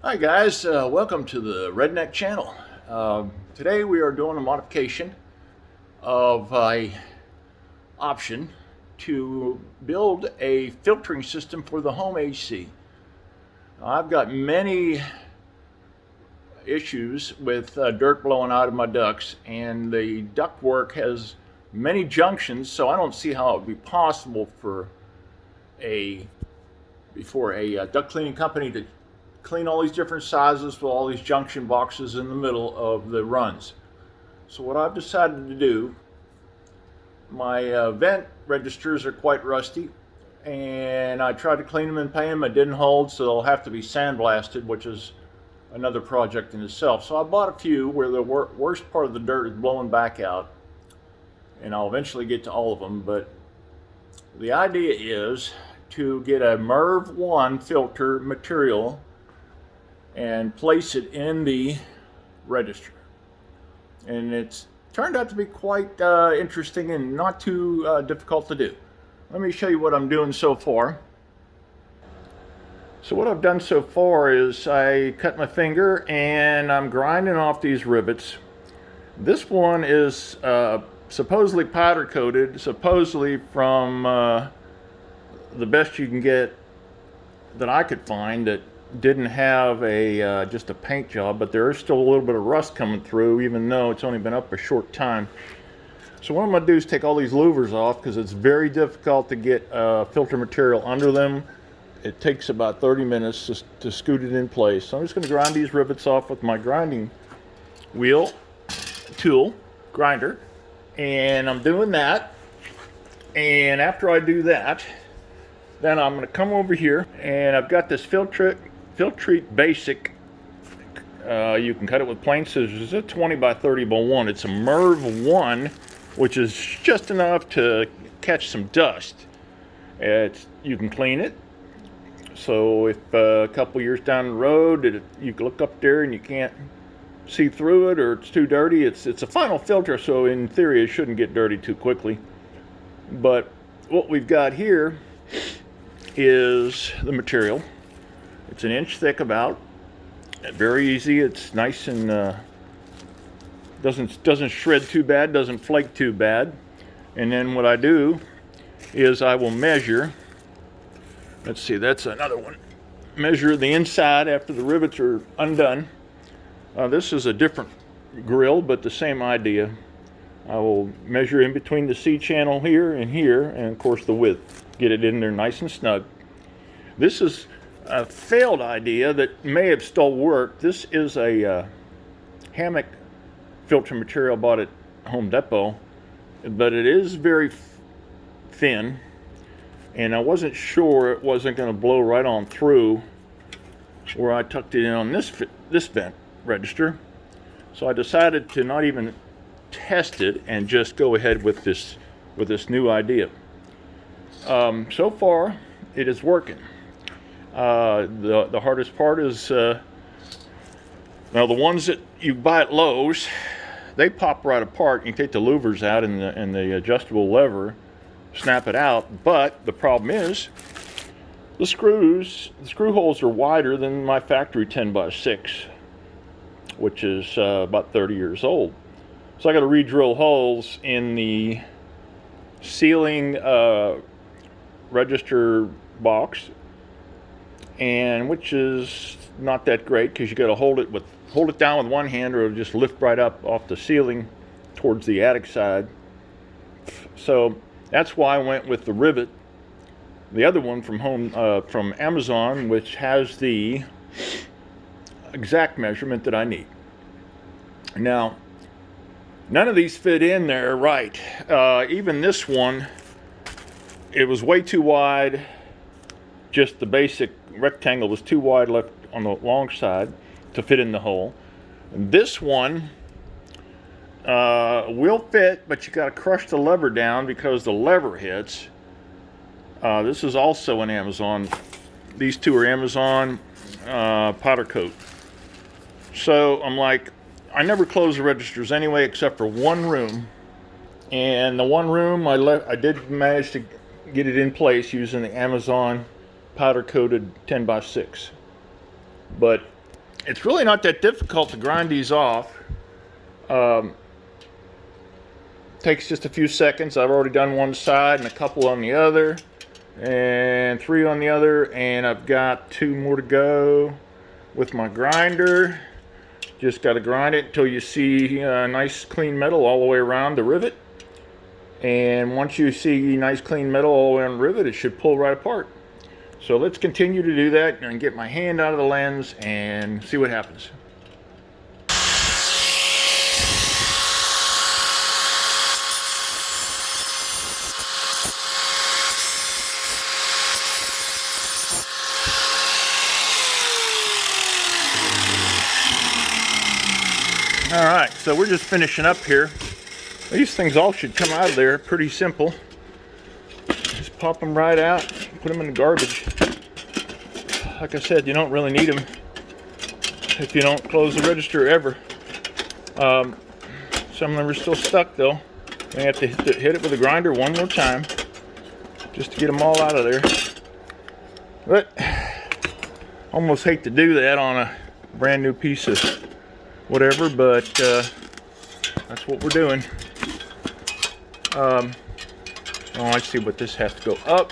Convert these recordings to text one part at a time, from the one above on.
Hi guys, welcome to the Redneck channel. Today we are doing a modification of a option to build a filtering system for the home AC. I've got many issues with dirt blowing out of my ducts, and the duct work has many junctions, so I don't see how it would be possible for a duct cleaning company to clean all these different sizes with all these junction boxes in the middle of the runs. So what I've decided to do, my vent registers are quite rusty, and I tried to clean them and paint them. It didn't hold, so they'll have to be sandblasted, which is another project in itself. So I bought a few where the worst part of the dirt is blowing back out, and I'll eventually get to all of them. But the idea is to get a MERV 1 filter material and place it in the register. And it's turned out to be quite interesting and not too difficult to do. Let me show you what I'm doing so far. So what I've done so far is I cut my finger and I'm grinding off these rivets. This one is supposedly powder coated, supposedly from the best you can get that I could find, that didn't have a just a paint job, but there is still a little bit of rust coming through, even though it's only been up a short time. So what I'm going to do is take all these louvers off, because it's very difficult to get filter material under them. It takes about 30 minutes to scoot it in place. So I'm just going to grind these rivets off with my grinding wheel tool grinder, and I'm doing that. And after I do that, then I'm going to come over here, and I've got this Filtrete Basic. You can cut it with plain scissors. It's a 20 by 30 by 1. It's a MERV 1, which is just enough to catch some dust. You can clean it. So if a couple years down the road you look up there and you can't see through it, or it's too dirty, it's a final filter, so in theory it shouldn't get dirty too quickly. But what we've got here is the material. It's an inch thick about. Very easy. It's nice and doesn't shred too bad, doesn't flake too bad. And then what I do is I will measure. Let's see, that's another one. Measure the inside after the rivets are undone. This is a different grill, but the same idea. I will measure in between the C channel here, and of course the width. Get it in there nice and snug. This is a failed idea that may have still worked. This is a hammock filter material bought at Home Depot, but it is very thin, and I wasn't sure it wasn't going to blow right on through where I tucked it in on this vent register. So I decided to not even test it and just go ahead with this new idea. So far, it is working. The hardest part is now the ones that you buy at Lowe's, they pop right apart. You can take the louvers out and the adjustable lever, snap it out. But the problem is the screw holes are wider than my factory 10 by 6, which is about 30 years old. So I got to re-drill holes in the ceiling register box, and which is not that great, because you got to hold it down with one hand, or it'll just lift right up off the ceiling towards the attic side. So that's why I went with the rivet, the other one from Amazon, which has the exact measurement that I need. Now, none of these fit in there right. Even this one, it was way too wide. Just the basic rectangle was too wide left on the long side to fit in the hole. And this one will fit, but you got to crush the lever down because the lever hits. This is also an Amazon. These two are Amazon powder coat. So I'm like, I never close the registers anyway, except for one room. And the one room I did manage to get it in place using the Amazon powder coated 10 by 6. But It's really not that difficult to grind these off. Takes just a few seconds. I've already done one side and a couple on the other, and 3 on the other, and I've got 2 more to go with my grinder. Just got to grind it until you see nice clean metal all the way around the rivet. And once you see nice clean metal all the way around the rivet, it should pull right apart. So let's continue to do that and get my hand out of the lens and see what happens. All right, so we're just finishing up here. These things all should come out of there pretty simple. Just pop them right out, put them in the garbage. Like I said, you don't really need them if you don't close the register ever. Some of them are still stuck though. I have to hit it with a grinder one more time just to get them all out of there. But almost hate to do that on a brand new piece of whatever, but that's what we're doing. Oh, I see what this has to go up,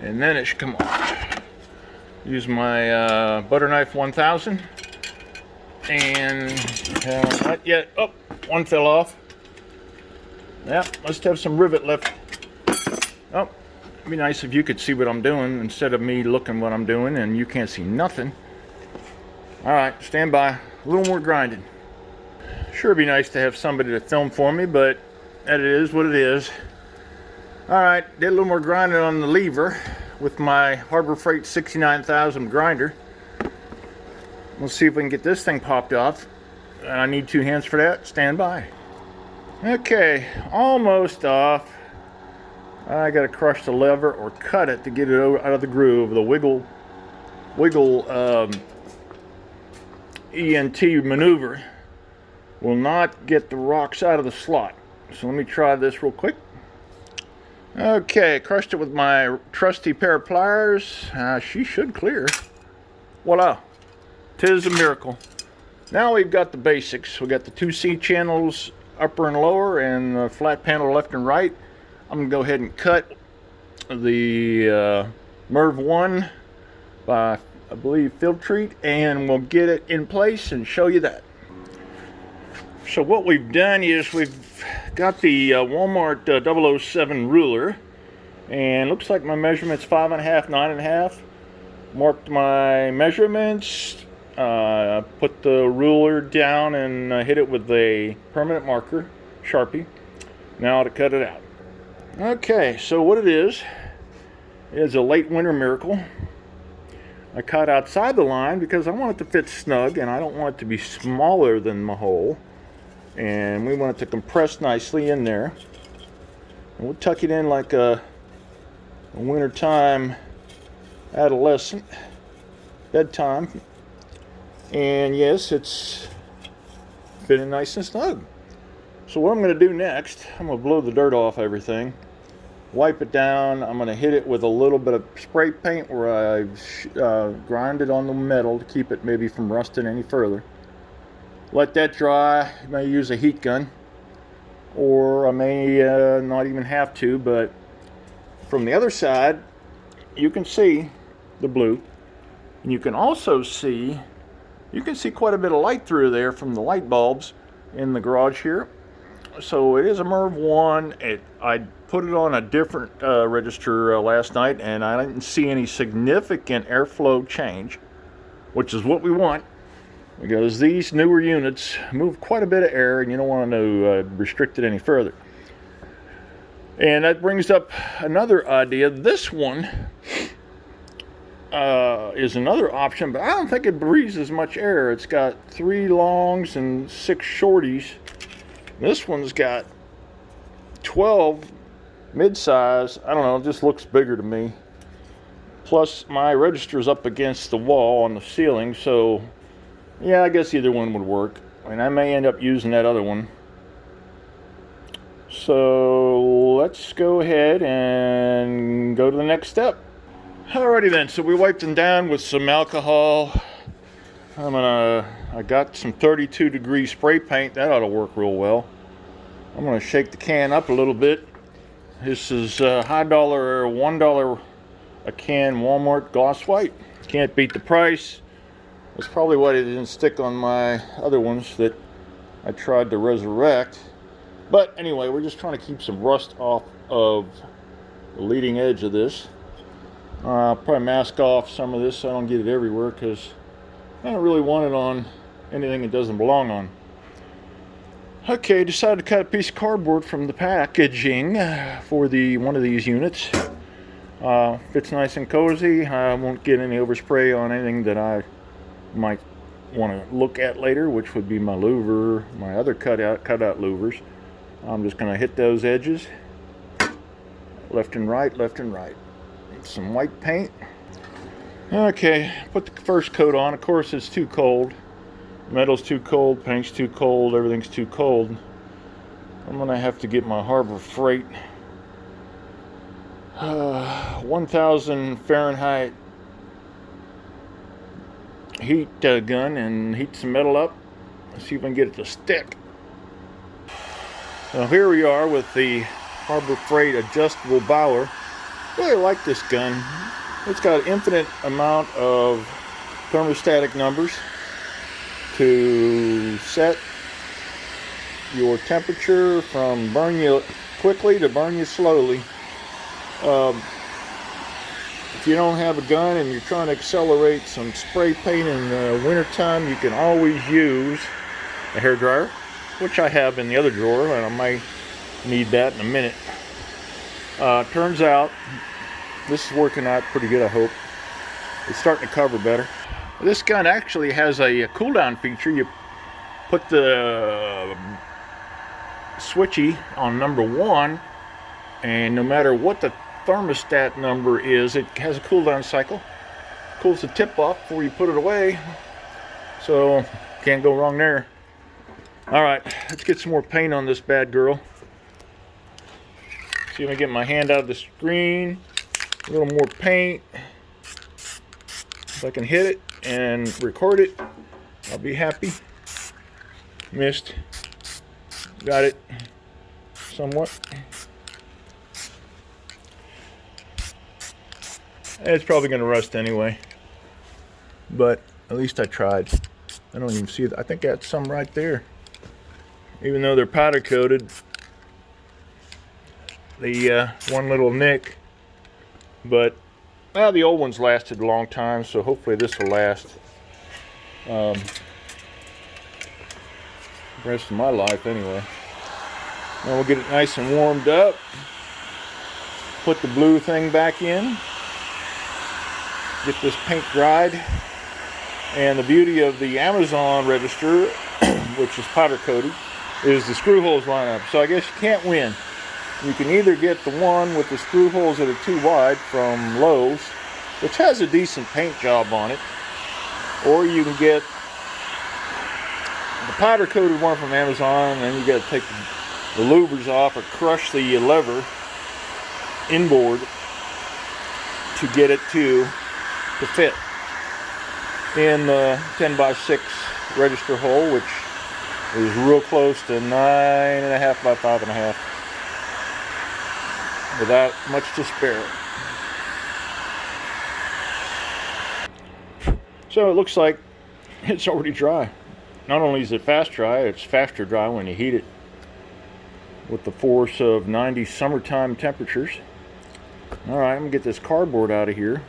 and then it should come off. Use my butter knife 1000, and not yet. Oh, one fell off. Yeah, must have some rivet left. Oh, it'd be nice if you could see what I'm doing instead of me looking what I'm doing and you can't see nothing. All right, stand by. A little more grinding. Sure, it'd be nice to have somebody to film for me, but that is what it is. All right, did a little more grinding on the lever with my Harbor Freight 69,000 grinder. We'll see if we can get this thing popped off. I need 2 hands for that. Stand by. Okay, almost off. I gotta crush the lever or cut it to get it out of the groove. The wiggle ENT maneuver will not get the rocks out of the slot. So let me try this real quick. Okay, crushed it with my trusty pair of pliers. She should clear. Voila, 'tis a miracle. Now we've got the basics. We got the 2 C channels, upper and lower, and the flat panel left and right. I'm gonna go ahead and cut the MERV 1 by, I believe, field treat, and we'll get it in place and show you that. So what we've done is we've got the Walmart 007 ruler, and looks like my measurement's 5.5, 9.5. Marked my measurements, put the ruler down and hit it with a permanent marker, Sharpie. Now to cut it out. Okay, so what it is a late winter miracle. I cut outside the line because I want it to fit snug and I don't want it to be smaller than my hole. And we want it to compress nicely in there. And we'll tuck it in like a wintertime adolescent, bedtime. And yes, it's fitting nice and snug. So what I'm going to do next, I'm going to blow the dirt off everything. Wipe it down. I'm going to hit it with a little bit of spray paint where I've grinded on the metal to keep it maybe from rusting any further. Let that dry. I may use a heat gun, or I may not even have to, but from the other side you can see the blue, and you can also see quite a bit of light through there from the light bulbs in the garage here. So it is a MERV 1. I put it on a different register last night, and I didn't see any significant airflow change, which is what we want, because these newer units move quite a bit of air, and you don't want to restrict it any further. And that brings up another idea. This one is another option, but I don't think it breathes as much air. It's got 3 longs and 6 shorties. This one's got 12 mid-size. I don't know, it just looks bigger to me. Plus my register's up against the wall on the ceiling, so yeah, I guess either one would work. And I may end up using that other one. So let's go ahead and go to the next step. Alrighty then, so we wiped them down with some alcohol. I got some 32-degree spray paint. That ought to work real well. I'm gonna shake the can up a little bit. This is high dollar, $1 a can Walmart gloss white. Can't beat the price. That's probably why it didn't stick on my other ones that I tried to resurrect. But anyway, we're just trying to keep some rust off of the leading edge of this. I'll probably mask off some of this so I don't get it everywhere, because I don't really want it on anything it doesn't belong on. Okay, decided to cut a piece of cardboard from the packaging for one of these units. Fits nice and cozy. I won't get any overspray on anything that I might want to look at later, which would be my louver, my other cutout louvers. I'm just going to hit those edges, left and right, left and right. Some white paint. Okay, put the first coat on. Of course, it's too cold. Metal's too cold, paint's too cold, everything's too cold. I'm gonna have to get my Harbor Freight 1000 Fahrenheit heat gun and heat some metal up. Let's see if I can get it to stick. Now here we are with the Harbor Freight adjustable bower. Really like this gun. It's got an infinite amount of thermostatic numbers to set your temperature from burn you quickly to burn you slowly. If you don't have a gun and you're trying to accelerate some spray paint in the wintertime, you can always use a hairdryer, which I have in the other drawer, and I might need that in a minute. Turns out this is working out pretty good, I hope. It's starting to cover better. This gun actually has a cool down feature. You put the switchy on number 1, and no matter what the thermostat number is, it has a cool down cycle. Cools the tip off before you put it away, so can't go wrong there. All right, let's get some more paint on this bad girl. See if I get my hand out of the screen. A little more paint. If I can hit it and record it, I'll be happy. Missed. Got it. Somewhat. It's probably going to rust anyway. But at least I tried. I don't even see it. I think that's some right there. Even though they're powder coated, the one little nick. But well, the old ones lasted a long time, so hopefully this will last the rest of my life anyway. Now we'll get it nice and warmed up. Put the blue thing back in. Get this paint dried. And the beauty of the Amazon register, which is powder coated, is the screw holes line up. So I guess you can't win. You can either get the one with the screw holes that are too wide from Lowe's, which has a decent paint job on it, or you can get the powder coated one from Amazon, and then you got to take the louvers off or crush the lever inboard to get it to fit in the 10x6 register hole, which is real close to 9.5 by 5.5. Without much to spare. So it looks like it's already dry. Not only is it fast dry, it's faster dry when you heat it with the force of 90 summertime temperatures. Alright, I'm going to get this cardboard out of here.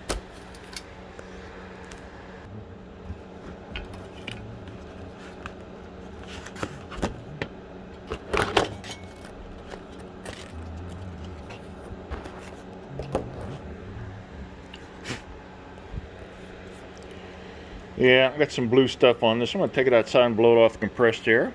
Yeah, I got some blue stuff on this. I'm going to take it outside and blow it off the compressed air.